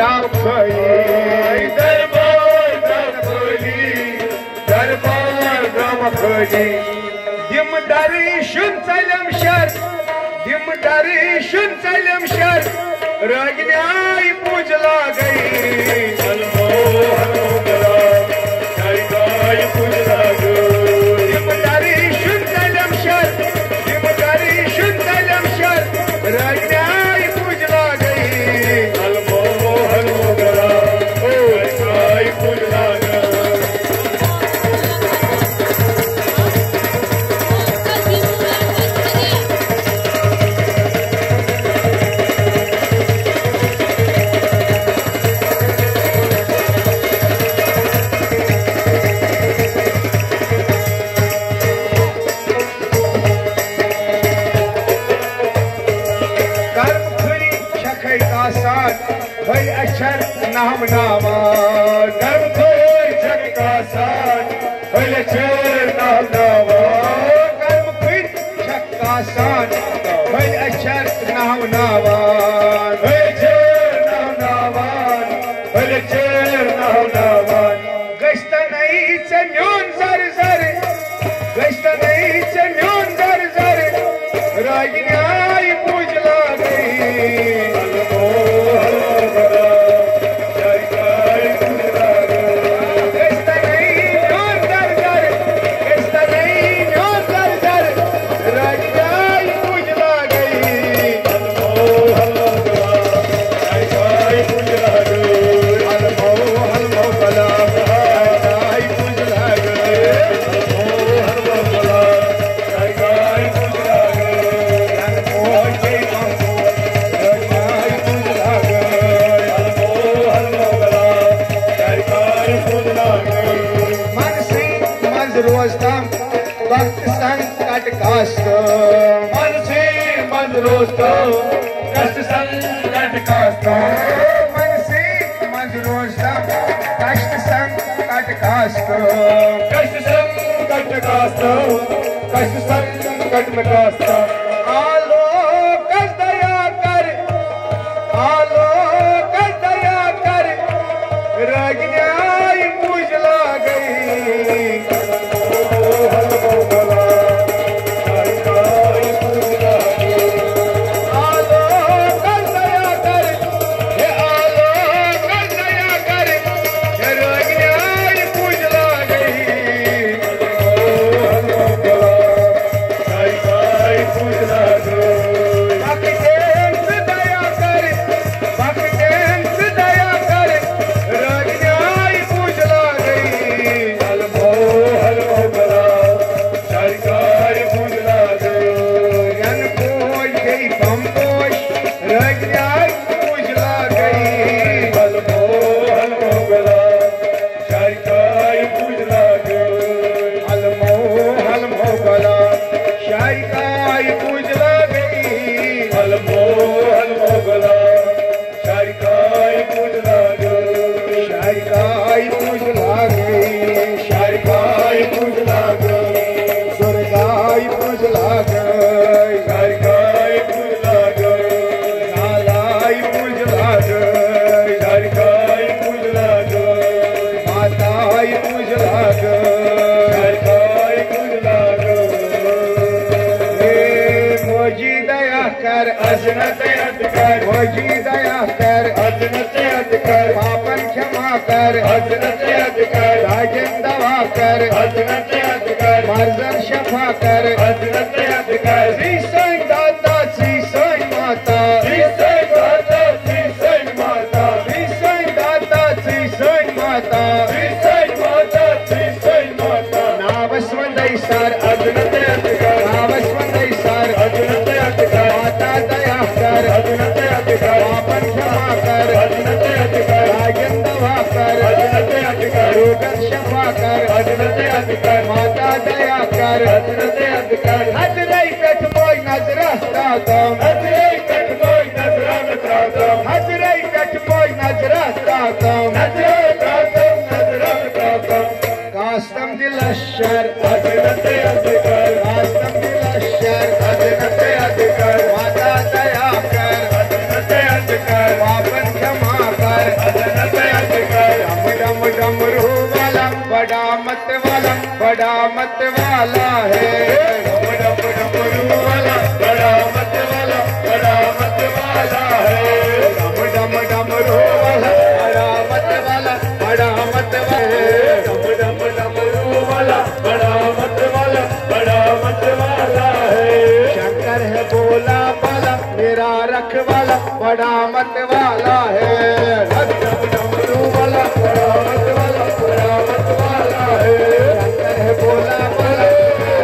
दाव खली दरबार दाव खली दरबार दाव खली दिम दर्शन चलम शर दिम दर्शन चलम शर रगन्याय पूजला गई हलमो हलमो गला गाय पूजला गई दिम दर्शन चलम शर दिम दर्शन चलम शर रगन्याय पूजला गई हलमो हलमो गला गाय पूजला गई अक्षर नाम नामा गर्व खोई जग का साथ भले अक्षर नाम नामा गर्व खोई जग का साथ भले अक्षर नाम नामा भले अक्षर नाम नामा भले अक्षर नाम नामा गश्त नहीं चन्योन सर सर गश्त नहीं चन्योन सर सर रागिन्याय पूजला गई रोस्ताम वक्त संग कट कास्त मन से मन रोस्ताम कष्ट संग कट कास्त मन से मन रोस्ताम कष्ट संग कट कास्त कष्ट संग कट कास्त कष्ट संग कट कास्त आलो कष्ट दया कर आलो कष्ट दया कर रगन्याय पूजला गई पापन क्षमा कर राजन दवा कर मर्जन शफा कर श्री साईं दाता श्री साईं माता श्री साईं दाता श्री साईं माता श्री साईं दाता श्री साईं माता श्री साईं माता श्री साईं माता नावस्वंदई सार अजनत अधिकार नावस्वंदई सार अजनत अधिकार माता दया कर अजनत अधिकार पापन क्षमा कर अजनत अधिकार राजन दवा कर अजनत अधिकार रोगन शफा कर अजनत अधिकार माता दया कर अजनत अधिकार हजरई कठ मोई नजरा ताकम हजरई कठ मोई नजरा ताकम हजरई कठ मोई नजरा ताकम नजरा ताकम नजरा ताकम कास्तम दिलशर अजनत अधिकार कास्तम दिलशर अजनत अधिकार माता दया कर अजनत अधिकार पापन क्षमा कर मत वाला है। डम डम डमरू वाला बड़ा मत वाला, बड़ा मत वाला है। डम डम डमरू वाला बड़ा मत वाला, बड़ा मत वाला है। डम डम डमरू वाला बड़ा मत वाला, बड़ा मत वाला है। शंकर है भोला वाला मेरा रखवाला, बड़ा मत वाला है। डम डम डमरू वाला बड़ा मत वाला, बड़ा मत वाला है। शंकर है भोला वाला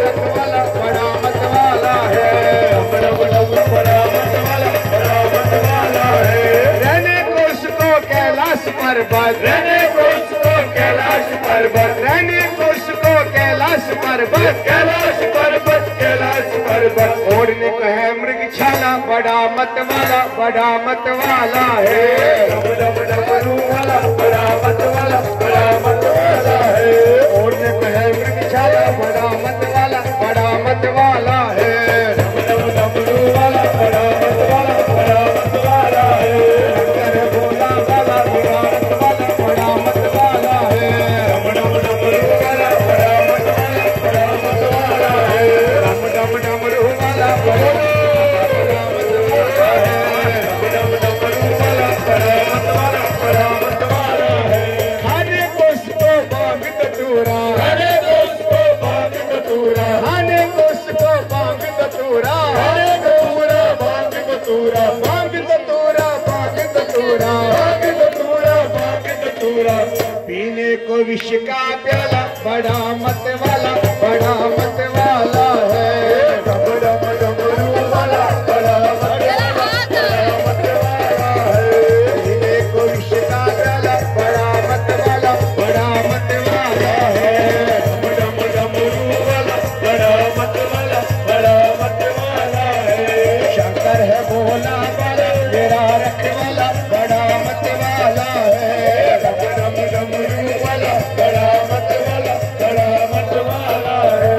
रखवाला, बड़ा मत वाला है। डम डम डमरू बड़ा मत वाला, बड़ा मत वाला है। रहने को उसको कैलाश पर्वत, रहने को उसको कैलाश पर्वत, रहने को उसको कैलाश पर्वत, कैलाश पर्वत, कैलाश पर्वत। ओढ़ने को है मृग छाला, बड़ा मत वाला, बड़ा मत वाला है। डम डम डमरू वाला बड़ा मत वाला, बड़ा मत वाला है। ओढ़ने को है मृग छाला, बड़ा मत वाला, बड़ा मत वाला है। डम डम डमरू वाला बड़ा मत वाला, बड़ा मत वाला है। शंकर है भोला वाला बड़ा मत वाला, बड़ा मत वाला है। डम डम डमरू वाला बड़ा मत वाला, बड़ा मत वाला है। डम डम डमरू वाला बड़ा मत वाला है। डम डम डमरू वाला बड़ा मत वाला, बड़ा मत वाला है। खाने को उसको बांग दतूरा, खाने को उसको बांग दतूरा, खाने को उसको बांग दतूरा, खाने को पूरा बांग दतूरा, बांग दतूरा, बांग दतूरा, बांग दतूरा, बांग दतूरा। पीने को विष का प्याला, बड़ा मत वाला, बड़ा मत वाला है। डम डम डमरू वाला बड़ा मत वाला, बड़ा मत वाला है। पीने को विष का प्याला, बड़ा मत वाला, बड़ा मत वाला है। डम डम डमरू वाला बड़ा मत वाला, बड़ा मत वाला है। शंकर है भोला वाला मेरा रखवाला, बड़ा मत वाला है। डम डम डमरू वाला बड़ा मत वाला, बड़ा मत वाला है।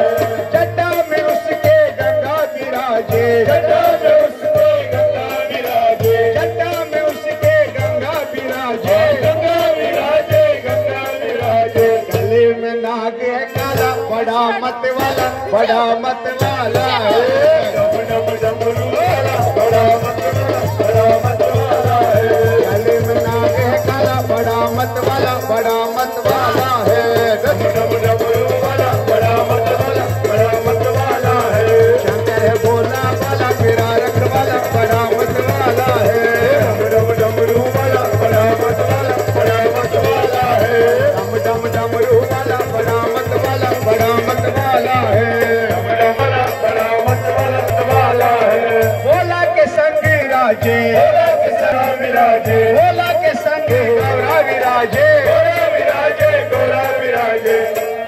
जटा में उसके गंगा विराजे, जटा में उसके गंगा विराजे, जटा में उसके गंगा विराजे, गंगा विराजे, गंगा विराजे। गले में नाग है काला, बड़ा मत वाला, बड़ा मत वाला है। डम डम डमरू वाला बड़ा मत वाला, बड़ा मत वाला है। गले में नाग है काला, बड़ा मत वाला, बड़ा मत वाला है। डम डम डमरू वाला बड़ा मत वाला, बड़ा मत वाला है। शंकर है भोला वाला मेरा रखवाला, बड़ा मत वाला है। डम डम डमरू वाला बड़ा मत वाला, बड़ा मत वाला है। डम डम डमरू वाला बड़ा मत वाला, बड़ा मत वाला है। डम डम वाला बड़ा मत वाला है। भोला के संग विराजे, भोला के संग विराजे, भोला के संग गौरा विराजे, गौरा विराजे, गौरा विराजे।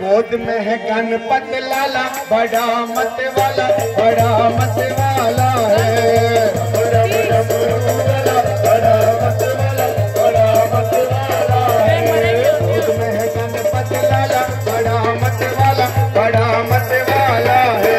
गोद में है गणपत लाला, बड़ा मत वाला, बड़ा मत वाला है। डम डमरू वाला बड़ा मत वाला, बड़ा मत वाला है। गोद में है गणपत लाला, बड़ा मत वाला, बड़ा मत वाला है।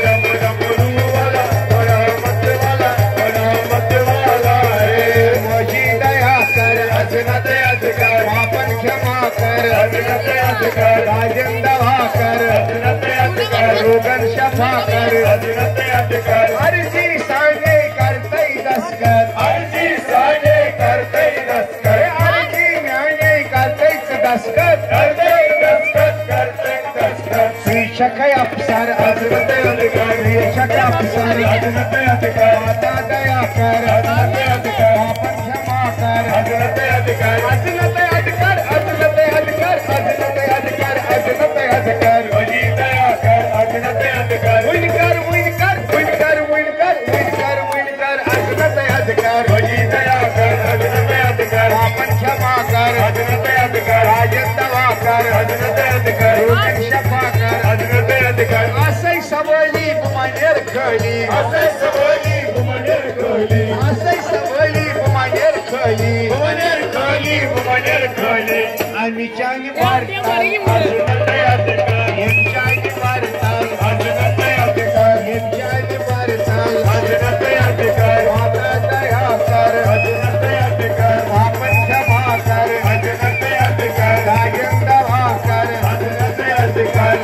डम डमरू वाला बड़ा मत वाला, बड़ा मत वाला है। मोजी दया कर अजनत अजगर, पापन क्षमा कर अजनत अजगर, राजन दवा कर अजनत अजगर, रोगन शफा कर अजनत अजगर। अर्जी सागे करते दस्कर, अर्जी सागे करते दस्कर, अर्जी न्याय करते दस्कर, करते दस्कर, करते दस्कर। शीर्षक अफसर अजनत अजगर, शीर्षक अफसर अजनत अजगर। माता दया कर अजनत अजगर, पापन क्षमा कर अजनत अजगर, अजनत अजगर, अजनत अजगर, अजनत अजगर, अजनत अजगर। मोजी दया कर अजनत अजगर, विनकर विनकर विनकर विनकर विनकर विनकर अजनत अजगर। मोजी दया कर अजनत अजगर, पापन क्षमा कर अजनत अजगर, राजन दवा कर अजनत अजगर, रोगन शफा कर अजनत अजगर। आसे सबली बुमानेर खली, आसे सबली बुमानेर खली, आसे सबली बुमानेर खली, बुमानेर खली, बुमानेर खली। आम्हीच्यानी वार्ताल अजनत अजगर, यांच्यानी वार्ताल अजनत अजगर, यांच्यानी वार्ताल अजनत अजगर। माता दया कर अजनत अजगर, पापन क्षमा कर अजनत अजगर, राजन दवा कर अजनत अजगर,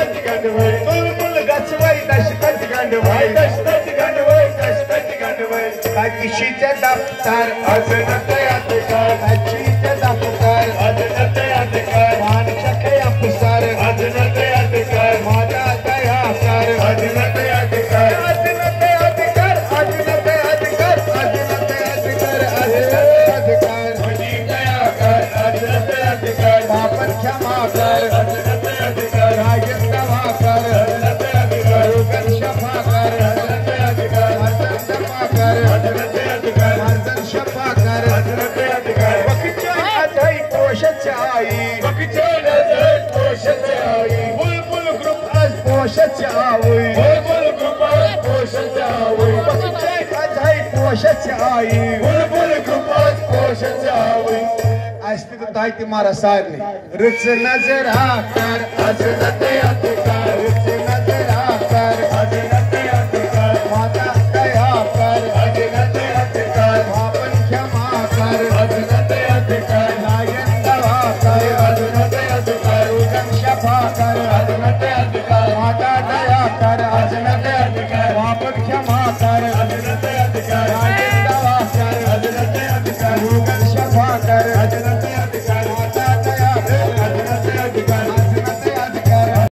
तुलमुल गचवै दशकत गंडवै ताकीशीचे दफ्तर ताकीशीचे दफ्तर मानशके अफसर माता दया कर अजनते अधिकार पापन क्षमा कर राजन दवा कर रोगन शफा कर हसन दवा कर हसन शफा कर वक्चोय अधै पोषाची आई बुलबुल ग्रुप आज पोषाची आवई वक्चोय अधै पोषाची आई बुलबुल ग्रुप आज पोषाची आवई आस्ते तो ताई तुम्हारा साथ नहीं रुच नजर आकर अजनते अधिकार रुच नजर आकर अजनते अधिकार माता दया कर अजनते अधिकार पापन क्षमा कर अजनते अधिकार नायन दवा कर अजनते अधिकार रोगन शफा कर अजनते अधिकार माता दया कर अजनते